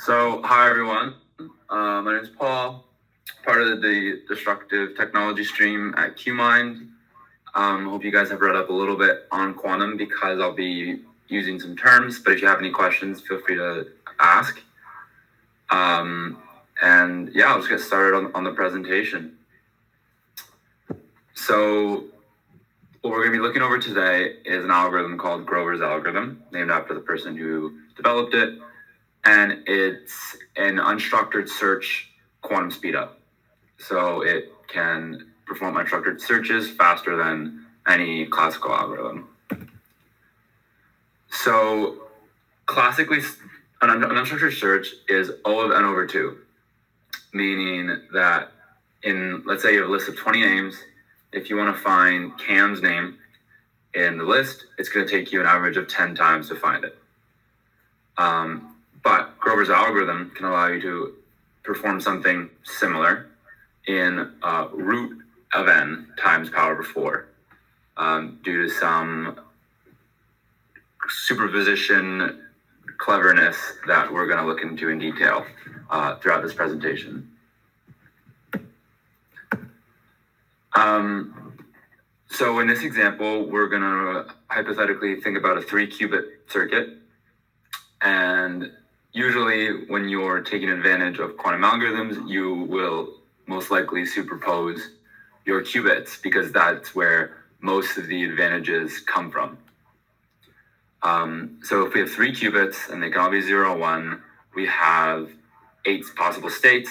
So, hi everyone. My name is Paul, part of the Destructive Technology stream at QMind. Hope you guys have read up a little bit on quantum because I'll be using some terms, but if you have any questions, feel free to ask. And yeah, I'll just get started on the presentation. So, what we're going to be looking over today is an algorithm called Grover's algorithm, named after the person who developed it. And it's an unstructured search quantum speedup. So it can perform unstructured searches faster than any classical algorithm. So classically, an unstructured search is O of n over 2, meaning that let's say you have a list of 20 names. If you want to find Cam's name in the list, it's going to take you an average of 10 times to find it. But Grover's algorithm can allow you to perform something similar in root of n times power of 4 due to some superposition cleverness that we're going to look into in detail throughout this presentation. So in this example, we're going to hypothetically think about a 3-qubit circuit. And usually when you're taking advantage of quantum algorithms, you will most likely superpose your qubits because that's where most of the advantages come from. So if we have 3 qubits and they can all be 0, 1, we have 8 possible states.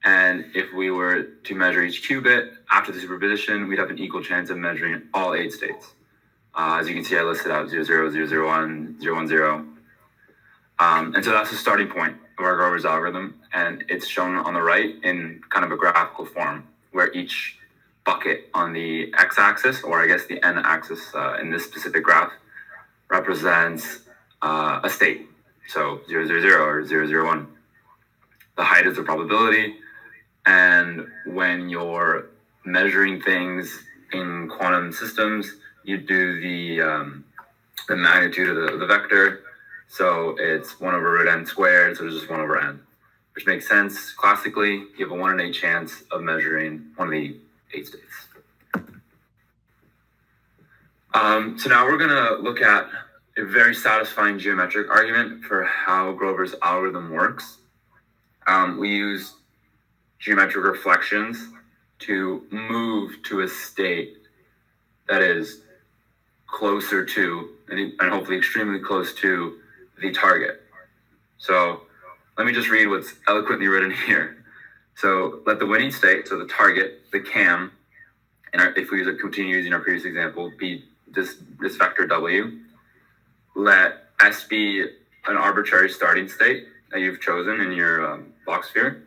And if we were to measure each qubit after the superposition, we'd have an equal chance of measuring all 8 states. As you can see, I listed out 0, 0, 0, 0, 1, 0, 1, 0. And so that's the starting point of our Grover's algorithm. And it's shown on the right in kind of a graphical form where each bucket on the x-axis, or I guess the n-axis in this specific graph, represents a state. So 0, 0, 0 or 0, 0, 1. The height is the probability. And when you're measuring things in quantum systems, you do the magnitude of the vector. So it's 1 over root n squared, so it's just 1 over n, which makes sense. Classically, you have a 1 in 8 chance of measuring one of the 8 states. So now we're going to look at a very satisfying geometric argument for how Grover's algorithm works. We use geometric reflections to move to a state that is closer to, and hopefully extremely close to, the target. So let me just read what's eloquently written here. So let the winning state, so the target, the Cam, and if we continue using our previous example, be this vector W. Let S be an arbitrary starting state that you've chosen in your Bloch sphere.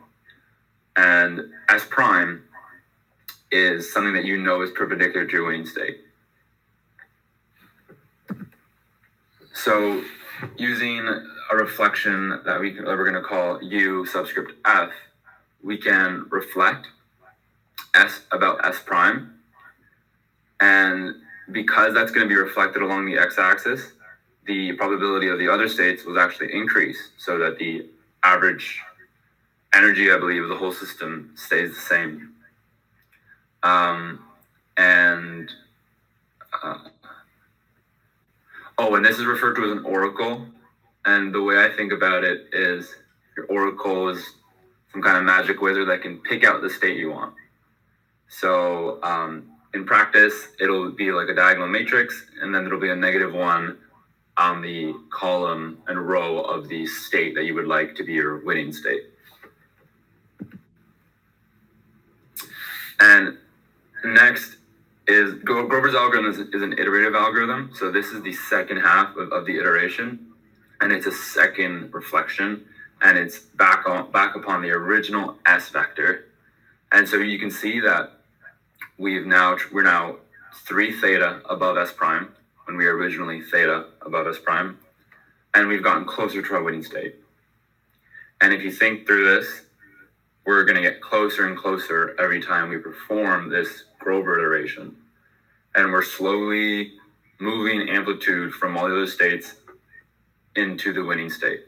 And S prime is something that you know is perpendicular to your winning state. So using a reflection that we're going to call U subscript F, we can reflect S about S prime. And because that's going to be reflected along the x-axis, the probability of the other states was actually increased so that the average energy, I believe, of the whole system stays the same. And this is referred to as an oracle. And the way I think about it is your oracle is some kind of magic wizard that can pick out the state you want. So in practice, it'll be like a diagonal matrix, and then there'll be a -1 on the column and row of the state that you would like to be your winning state. And next is Grover's algorithm is an iterative algorithm. So this is the second half of the iteration, and it's a second reflection, and it's back upon the original S vector. And so you can see that we're now 3 theta above S prime when we were originally theta above S prime, and we've gotten closer to our winning state. And if you think through this, we're going to get closer and closer every time we perform this Grover iteration. And we're slowly moving amplitude from all the other states into the winning state.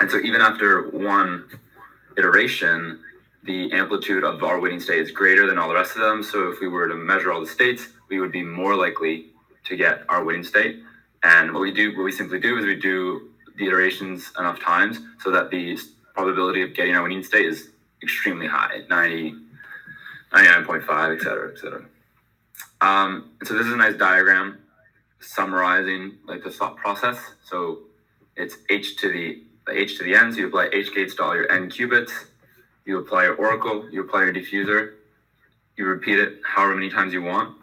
And so even after one iteration, the amplitude of our weighting state is greater than all the rest of them. So if we were to measure all the states, we would be more likely to get our weighting state. And what we simply do is we do the iterations enough times so that the probability of getting our winning state is extremely high, 90, 99.5, et cetera, et cetera. So this is a nice diagram summarizing like the thought process. So it's h to the n, so you apply h gates to all your n qubits, you apply your oracle, you apply your diffuser, you repeat it however many times you want,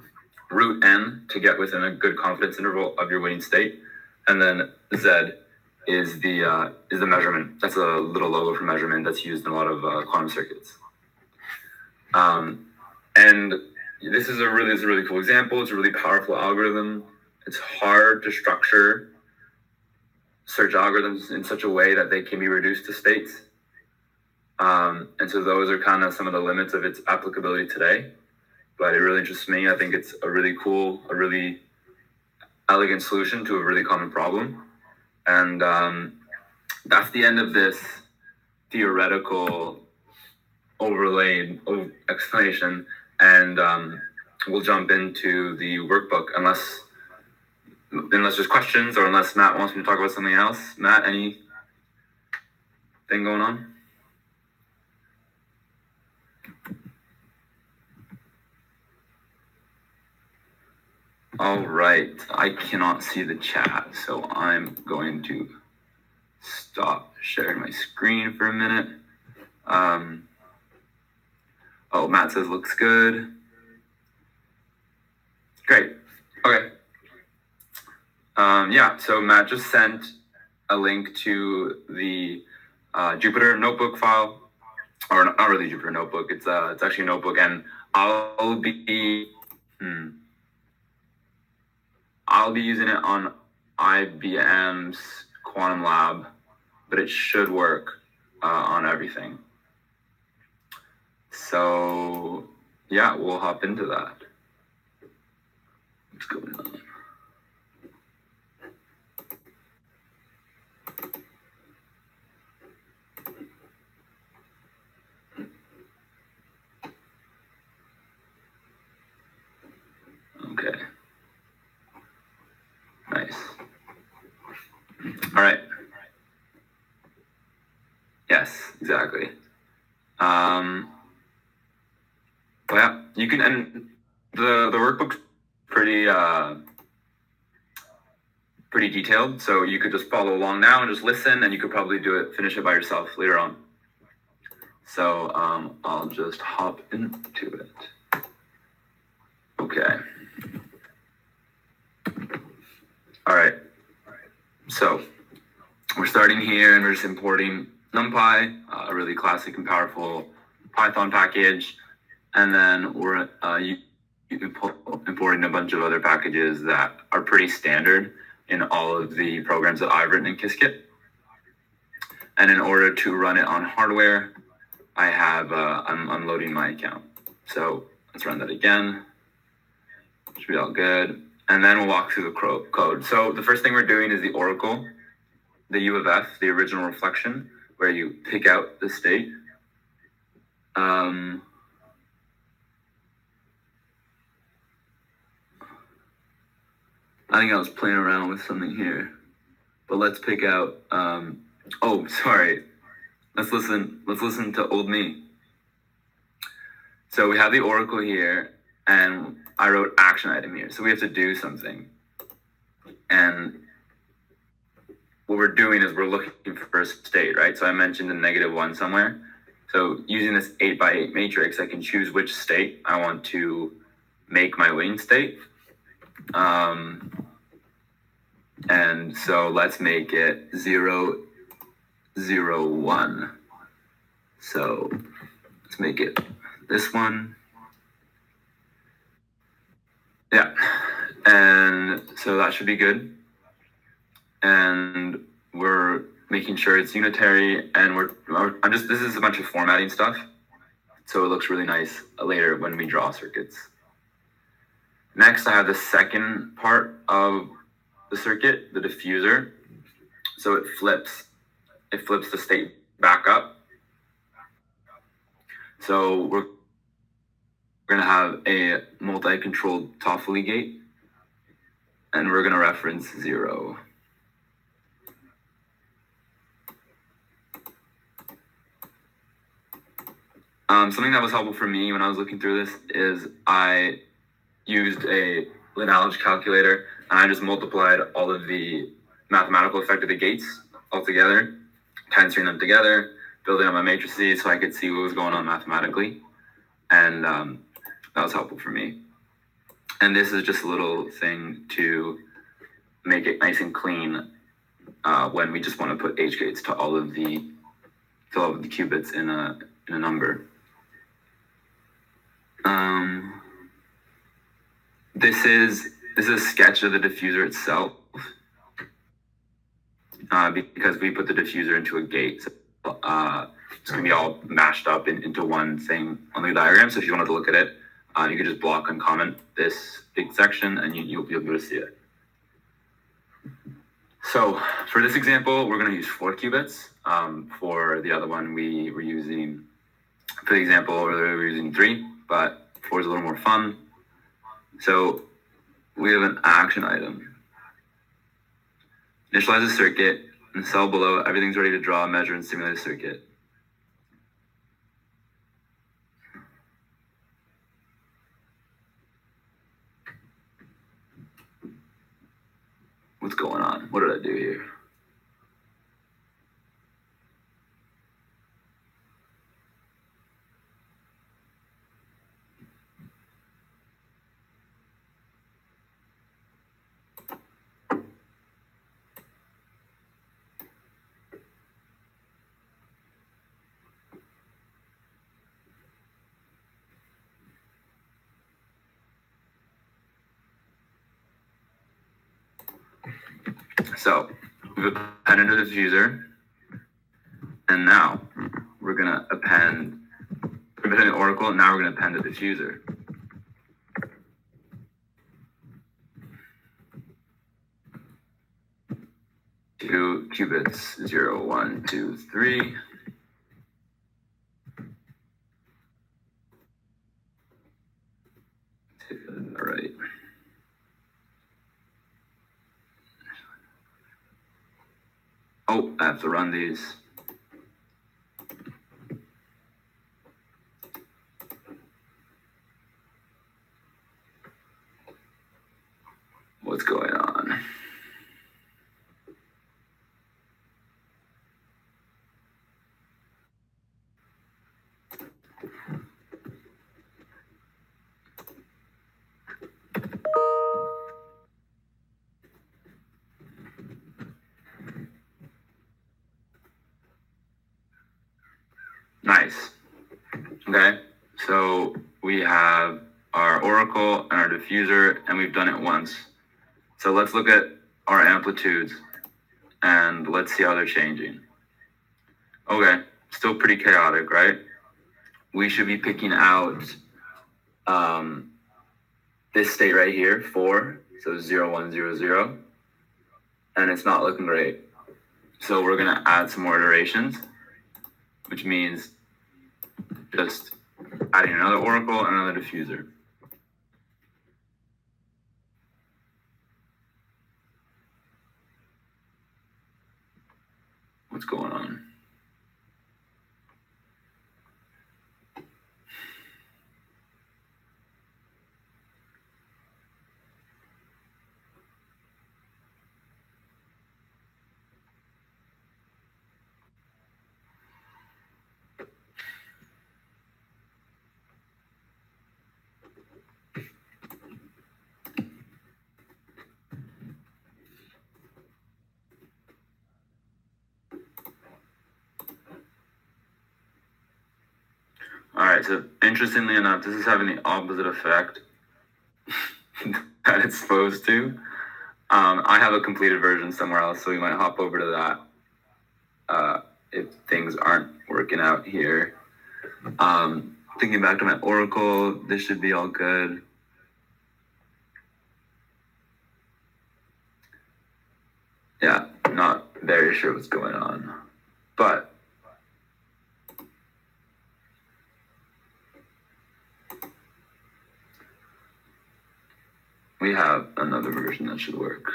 root n to get within a good confidence interval of your winning state, and then z is the measurement. That's a little logo for measurement that's used in a lot of quantum circuits. And this is a really cool example. It's a really powerful algorithm. It's hard to structure search algorithms in such a way that they can be reduced to states. And so those are kind of some of the limits of its applicability today. But it really interests me. I think it's a really cool, a really elegant solution to a really common problem. And that's the end of this theoretical overlaid explanation. And we'll jump into the workbook unless there's questions or unless Matt wants me to talk about something else. Matt, anything going on? All right, I cannot see the chat, so I'm going to stop sharing my screen for a minute. Oh, Matt says looks good. Great. Okay. Yeah, so Matt just sent a link to the Jupyter notebook file, or not really Jupyter notebook. It's actually a notebook, and I'll be using it on IBM's Quantum Lab, but it should work on everything. So yeah, we'll hop into that. What's going on? Okay. Nice. All right. Yes, exactly. Well, yeah, you can, and the workbook's pretty detailed, so you could just follow along now and just listen, and you could probably finish it by yourself later on. So I'll just hop into it. Okay. All right. So we're starting here, and we're just importing NumPy, a really classic and powerful Python package, and then we're importing a bunch of other packages that are pretty standard in all of the programs that I've written in Qiskit. And in order to run it on hardware, I have I'm unloading my account. So let's run that again. Should be all good. And then we'll walk through the code. So the first thing we're doing is the oracle, the U of F, the original reflection, where you pick out the state. I think I was playing around with something here, but let's pick out, oh, sorry. Let's listen to old me. So we have the oracle here, and I wrote action item here. So we have to do something. And what we're doing is we're looking for a state, right? So I mentioned a -1 somewhere. So using this 8x8 matrix, I can choose which state I want to make my winning state. And so let's make it 0, 0, 1. So let's make it this one. Yeah. And so that should be good. And we're making sure it's unitary, and this is a bunch of formatting stuff. So it looks really nice later when we draw circuits. Next, I have the second part of the circuit, the diffuser. So it flips it flips the state back up. So we're going to have a multi-controlled Toffoli gate, and we're going to reference 0. Something that was helpful for me when I was looking through this is I used a lineage calculator, and I just multiplied all of the mathematical effect of the gates all together, tensing them together, building up my matrices so I could see what was going on mathematically. And that was helpful for me. And this is just a little thing to make it nice and clean when we just want to put H gates to all of the qubits in a number. This is a sketch of the diffuser itself because we put the diffuser into a gate. So, it's going to be all mashed up into one thing on the diagram. So if you wanted to look at it, you could just block and comment this big section and you'll be able to see it. So for this example, we're going to use 4 qubits. For the other one, we were using, for the example, we were using 3, but 4 is a little more fun. So we have an action item. Initialize a circuit. In the cell below, everything's ready to draw, measure, and simulate a circuit. What's going on? What did I do here? So we've appended a diffuser, and now we're going to append an oracle, and now we're going to append a diffuser. Two qubits, 0, 1, 2, 3. All right. Oh, I have to run these. What's going on? Nice. Okay, so we have our oracle and our diffuser, and we've done it once. So let's look at our amplitudes, and let's see how they're changing. Okay, still pretty chaotic, right? We should be picking out this state right here, 4, so 0, 1, 0, 0, and it's not looking great. So we're gonna add some more iterations, which means just adding another oracle and another diffuser. What's going on? All right, so interestingly enough, this is having the opposite effect that it's supposed to. I have a completed version somewhere else, so we might hop over to that if things aren't working out here. Thinking back to my oracle, this should be all good. Yeah, not very sure what's going on. But we have another version that should work.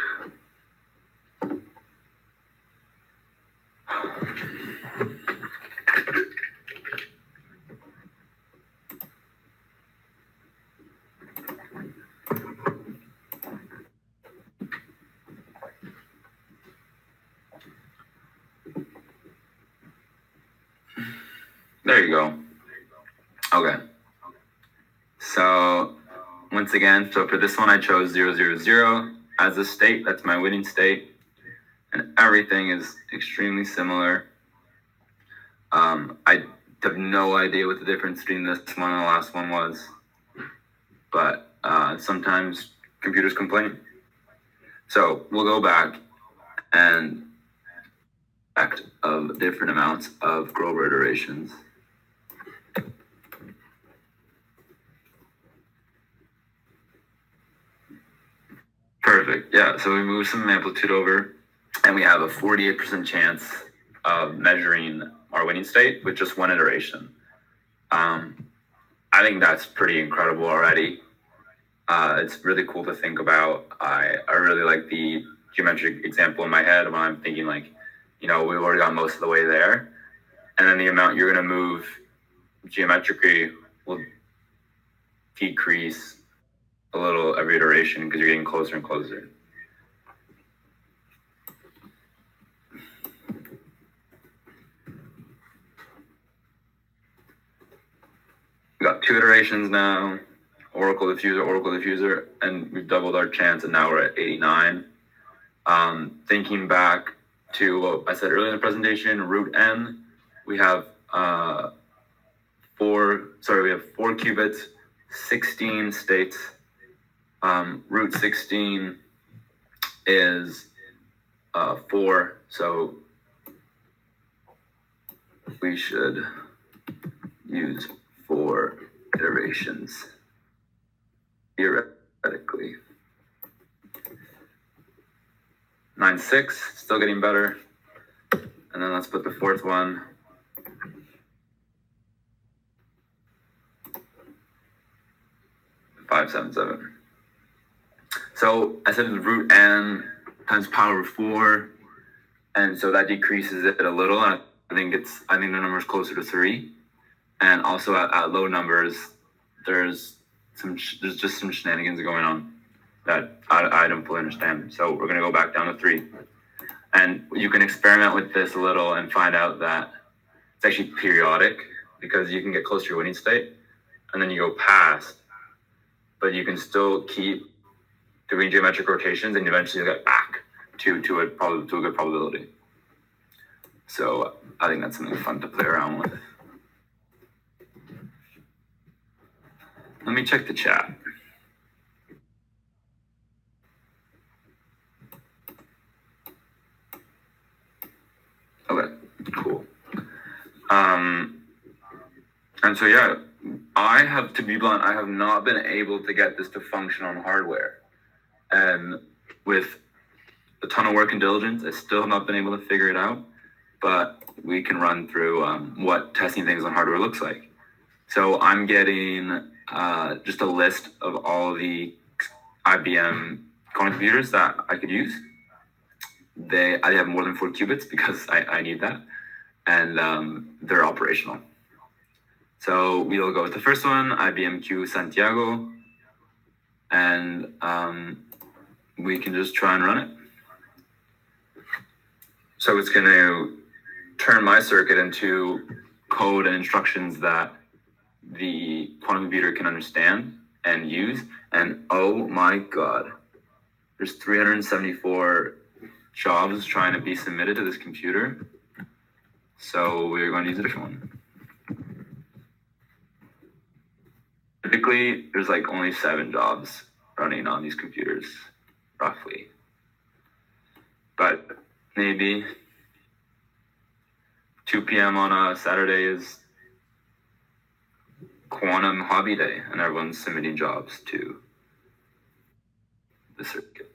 There you go. Okay. So once again, so for this one, I chose 0, 0, 0 as a state. That's my winning state. And everything is extremely similar. I have no idea what the difference between this one and the last one was. But sometimes computers complain. So we'll go back and fact of different amounts of Grover iterations. Perfect. Yeah. So we move some amplitude over, and we have a 48% chance of measuring our winning state with just one iteration. I think that's pretty incredible already. It's really cool to think about. I really like the geometric example in my head when I'm thinking like, we've already got most of the way there. And then the amount you're going to move geometrically will decrease a little every iteration because you're getting closer and closer. We got 2 iterations now, Oracle diffuser, and we've doubled our chance, and now we're at 89. Thinking back to what I said earlier in the presentation, root n, we have 4 qubits, 16 states. Root 16 is 4, so we should use 4 iterations theoretically. 9, 6, still getting better. And then let's put the 4th one. Five, 7, 7. So I said root n times power of 4, and so that decreases it a little. I think the number is closer to 3. And also at low numbers, there's just some shenanigans going on that I don't fully understand. So we're going to go back down to 3. And you can experiment with this a little and find out that it's actually periodic, because you can get close to your winning state and then you go past, but you can still keep doing geometric rotations and eventually you'll get back to a good probability. So I think that's something fun to play around with. Let me check the chat. Okay, cool. And so, yeah, to be blunt, I have not been able to get this to function on hardware. And with a ton of work and diligence, I still have not been able to figure it out. But we can run through what testing things on hardware looks like. So I'm getting just a list of all the IBM quantum computers that I could use. I have more than 4 qubits because I need that, and they're operational. So we'll go with the first one, IBM Q Santiago, and we can just try and run it. So it's going to turn my circuit into code and instructions that the quantum computer can understand and use. And oh my God, there's 374 jobs trying to be submitted to this computer. So we're going to use a different one. Typically, there's like only 7 jobs running on these computers, roughly. But maybe 2 p.m. on a Saturday is quantum hobby day, and everyone's submitting jobs to the circuit.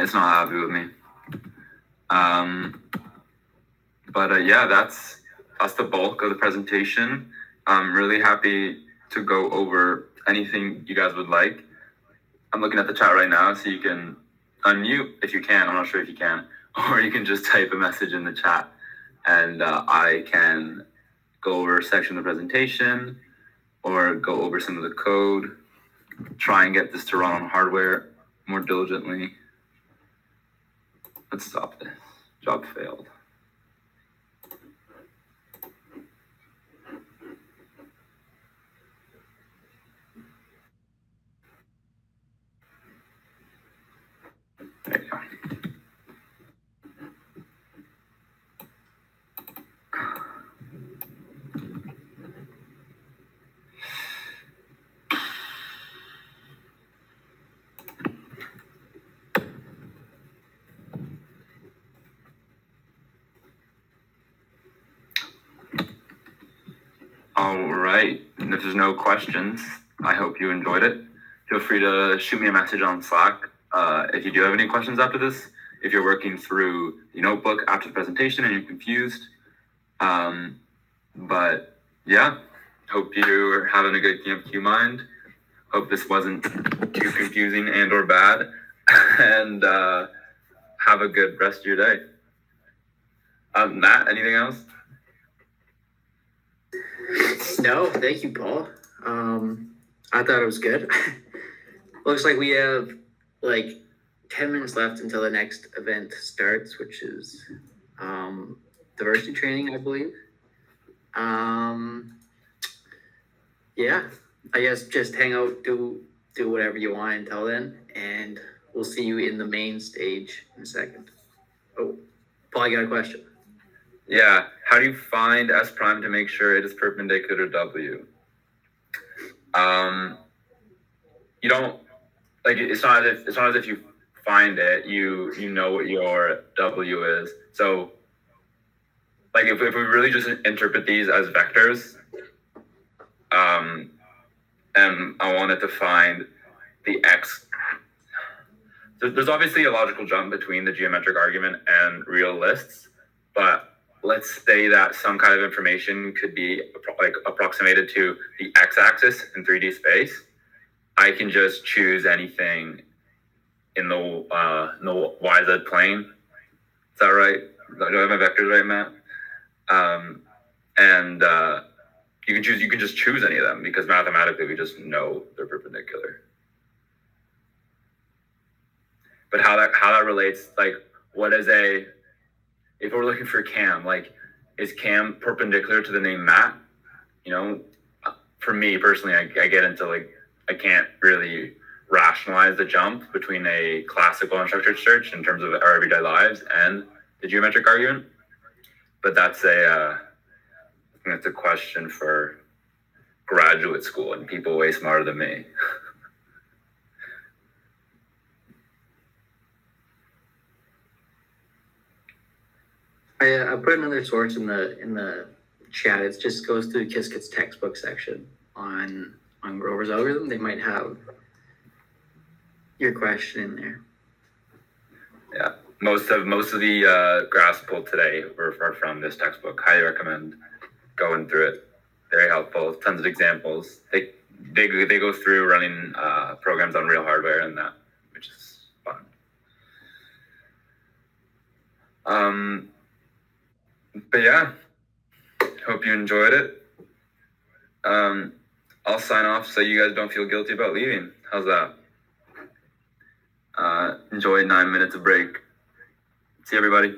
it's not happy with me. But yeah, that's the bulk of the presentation. I'm really happy to go over anything you guys would like. I'm looking at the chat right now, so you can unmute if you can. I'm not sure if you can, or you can just type a message in the chat, and I can go over a section of the presentation or go over some of the code, try and get this to run on hardware more diligently. Let's stop this. Job failed. There you go. All right. And if there's no questions, I hope you enjoyed it. Feel free to shoot me a message on Slack if you do have any questions after this. If you're working through the notebook after the presentation and you're confused. But yeah, hope you're having a good GameQ mind. Hope this wasn't too confusing and or bad. And have a good rest of your day. Matt, anything else? No, thank you, Paul. I thought it was good. Looks like we have like 10 minutes left until the next event starts, which is diversity training, I believe. Yeah, I guess just hang out, do whatever you want until then, and we'll see you in the main stage in a second. Oh, Paul, I got a question. Yeah, how do you find S prime to make sure it is perpendicular to W? You don't, like, it's not as if you find it, you know what your W is. So like if we really just interpret these as vectors, and I wanted to find the X. There's obviously a logical jump between the geometric argument and real lists, but let's say that some kind of information could be like approximated to the x-axis in 3D space. I can just choose anything in the YZ plane. Is that right? Do I have my vectors right, Matt? And you can just choose any of them because mathematically we just know they're perpendicular. But how that relates, like, what is if we're looking for Cam, like, is Cam perpendicular to the name Matt? You know, for me personally, I get into like, I can't really rationalize the jump between a classical unstructured search in terms of our everyday lives and the geometric argument. But that's I think that's a question for graduate school and people way smarter than me. I put another source in the chat. It just goes through Qiskit's textbook section on Grover's algorithm. They might have your question in there. Yeah, most of the graphs pulled today are from this textbook. Highly recommend going through it. Very helpful. Tons of examples. They go through running programs on real hardware and that, which is fun. But yeah, hope you enjoyed it. I'll sign off so you guys don't feel guilty about leaving. How's that? Enjoy 9 minutes of break. See everybody.